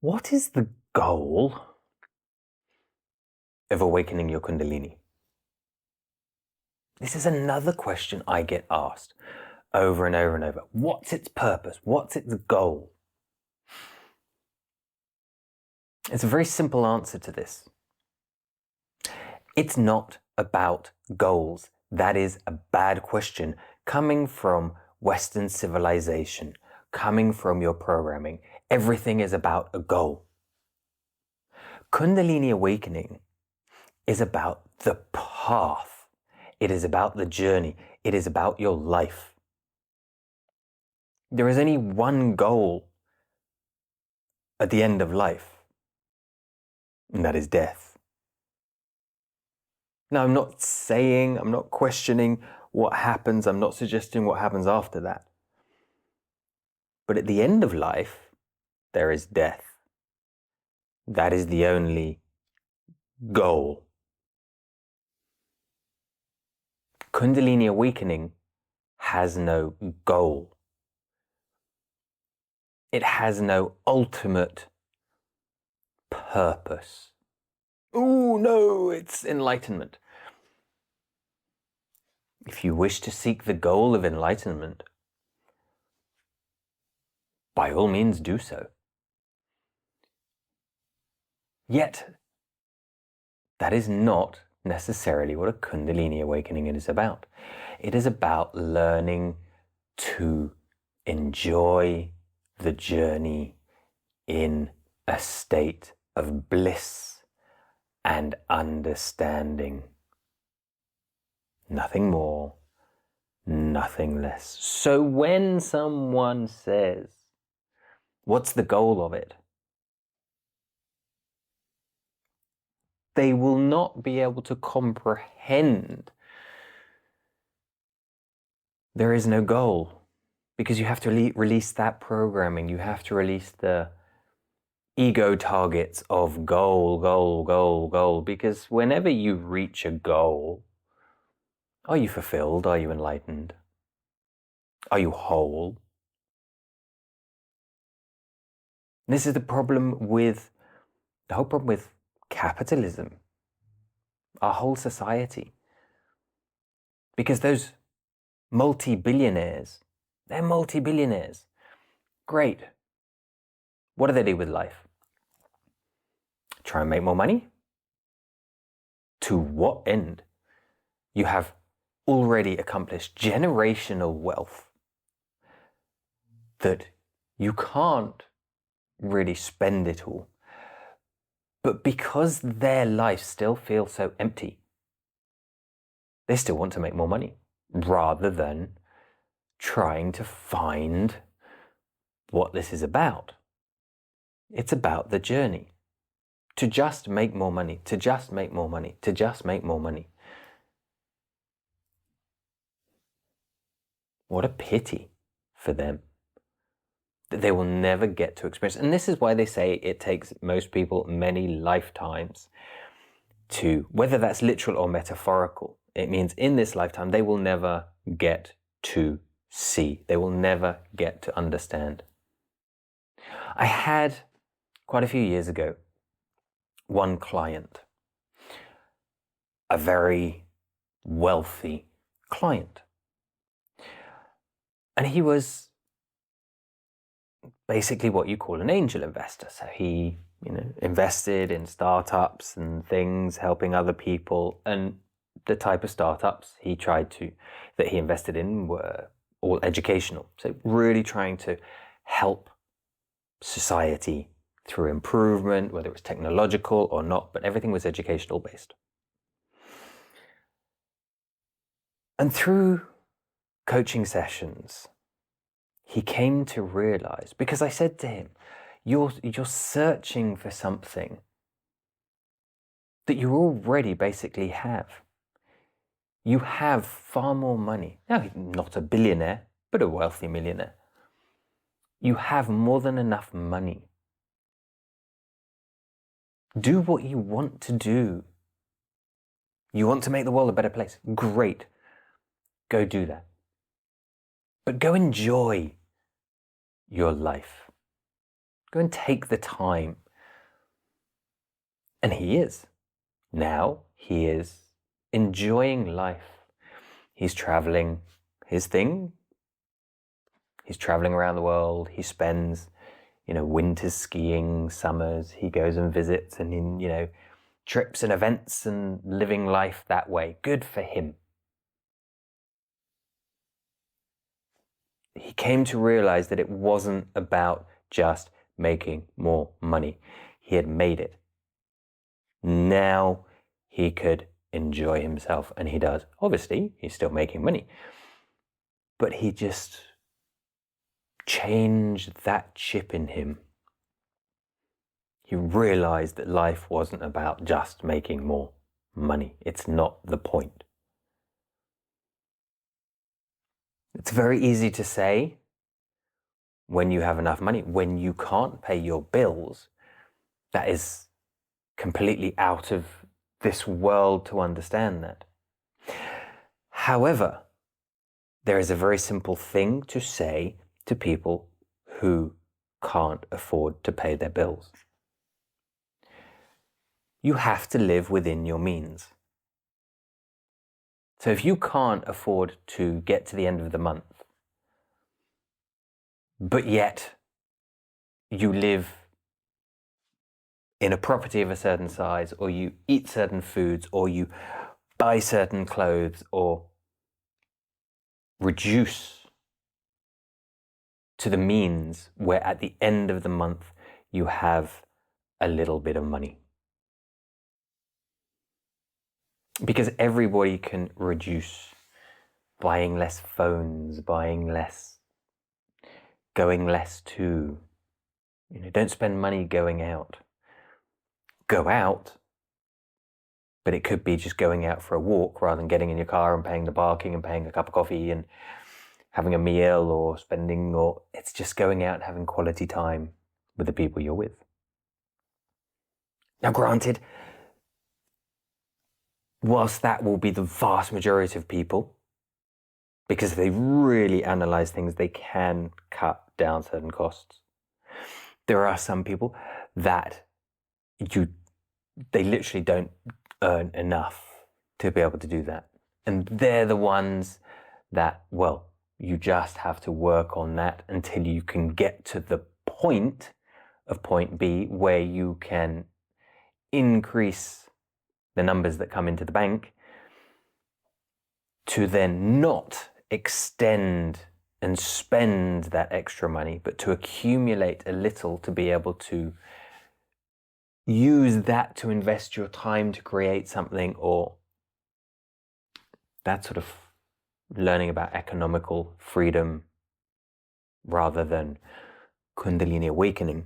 What is the goal of awakening your Kundalini? This is another question I get asked over and over and over. What's its purpose? What's its goal? It's a very simple answer to this. It's not about goals. That is a bad question coming from Western civilization, coming from your programming. Everything is about a goal. Kundalini awakening is about the path. It is about the journey. It is about your life. There is only one goal at the end of life, and that is death. Now, I'm not questioning what happens. I'm not suggesting what happens after that. But at the end of life, there is death. That is the only goal. Kundalini awakening has no goal. It has no ultimate purpose. Oh no, it's enlightenment. If you wish to seek the goal of enlightenment, by all means do so. Yet, that is not necessarily what a Kundalini awakening is about. It is about learning to enjoy the journey in a state of bliss and understanding. Nothing more, nothing less. So when someone says, what's the goal of it? They will not be able to comprehend there is no goal, because you have to release that programming. You have to release the ego targets of goal, goal, goal, goal, because whenever you reach a goal, are you fulfilled? Are you enlightened? Are you whole? This is the whole problem with capitalism, our whole society. Because those multi-billionaires, they're multi-billionaires. Great. What do they do with life? Try and make more money? To what end? You have already accomplished generational wealth that you can't really spend it all. But because their life still feels so empty, they still want to make more money rather than trying to find what this is about. It's about the journey. To just make more money, to just make more money, to just make more money. What a pity for them that they will never get to experience. And this is why they say it takes most people many lifetimes to, whether that's literal or metaphorical, it means in this lifetime they will never get to see. They will never get to understand. I had, quite a few years ago, one client, a very wealthy client. And he was basically what you call an angel investor. So he, invested in startups and things, helping other people. And the type of startups that he invested in were all educational. So really trying to help society through improvement, whether it was technological or not, but everything was educational based. And through coaching sessions, he came to realize, because I said to him, you're searching for something that you already basically have. You have far more money. Now, not a billionaire, but a wealthy millionaire. You have more than enough money. Do what you want to do. You want to make the world a better place? Great. Go do that. But go enjoy your life. Go and take the time. And he is. Now he is enjoying life. He's traveling his thing. He's traveling around the world. He spends, winters skiing, summers. He goes and visits and in, trips and events and living life that way. Good for him. He came to realize that it wasn't about just making more money. He had made it. Now he could enjoy himself, and he does. Obviously, he's still making money, but he just changed that chip in him. He realized that life wasn't about just making more money. It's not the point. It's very easy to say when you have enough money. When you can't pay your bills, that is completely out of this world to understand that. However, there is a very simple thing to say to people who can't afford to pay their bills. You have to live within your means. So if you can't afford to get to the end of the month, but yet you live in a property of a certain size, or you eat certain foods, or you buy certain clothes, or reduce to the means where at the end of the month you have a little bit of money. Because everybody can reduce, buying less phones, buying less, going less to, don't spend money going out. Go out, but it could be just going out for a walk rather than getting in your car and paying the parking and paying a cup of coffee and having a meal or it's just going out and having quality time with the people you're with. Now, granted, whilst that will be the vast majority of people, because if they really analyze things, they can cut down certain costs. There are some people that they literally don't earn enough to be able to do that. And they're the ones that, you just have to work on that until you can get to the point of point B where you can increase the numbers that come into the bank to then not extend and spend that extra money, but to accumulate a little to be able to use that to invest your time to create something, or that sort of learning about economical freedom rather than Kundalini awakening.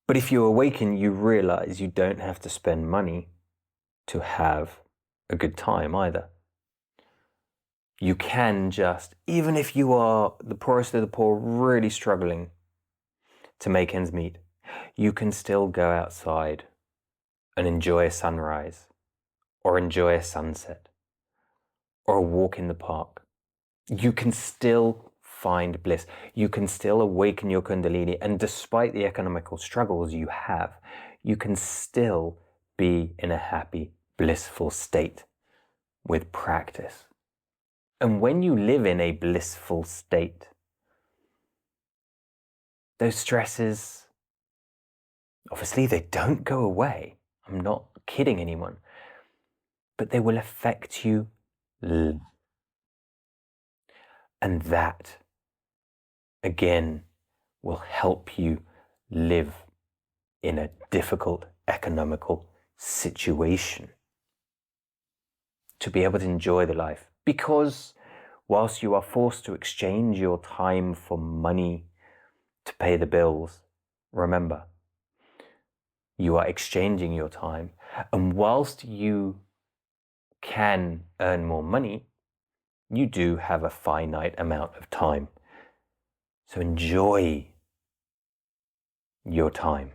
But if you awaken, you realize you don't have to spend money to have a good time either. You can just, even if you are the poorest of the poor, really struggling to make ends meet, you can still go outside and enjoy a sunrise, or enjoy a sunset, or a walk in the park. You can still find bliss. You can still awaken your Kundalini, and despite the economical struggles you have, you can still be in a happy, blissful state with practice. And when you live in a blissful state, those stresses, obviously they don't go away. I'm not kidding anyone, but they will affect you. And that, again, will help you live in a difficult economical situation to be able to enjoy the life. Because whilst you are forced to exchange your time for money to pay the bills, remember, you are exchanging your time. And whilst you can earn more money, you do have a finite amount of time. So enjoy your time.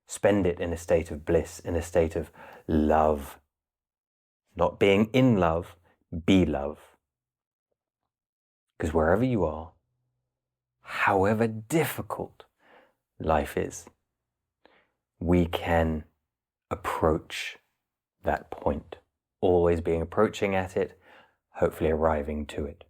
Spend it in a state of bliss, in a state of love. Not being in love, be love. Because wherever you are, however difficult life is, we can approach that point, always being approaching at it, hopefully arriving to it.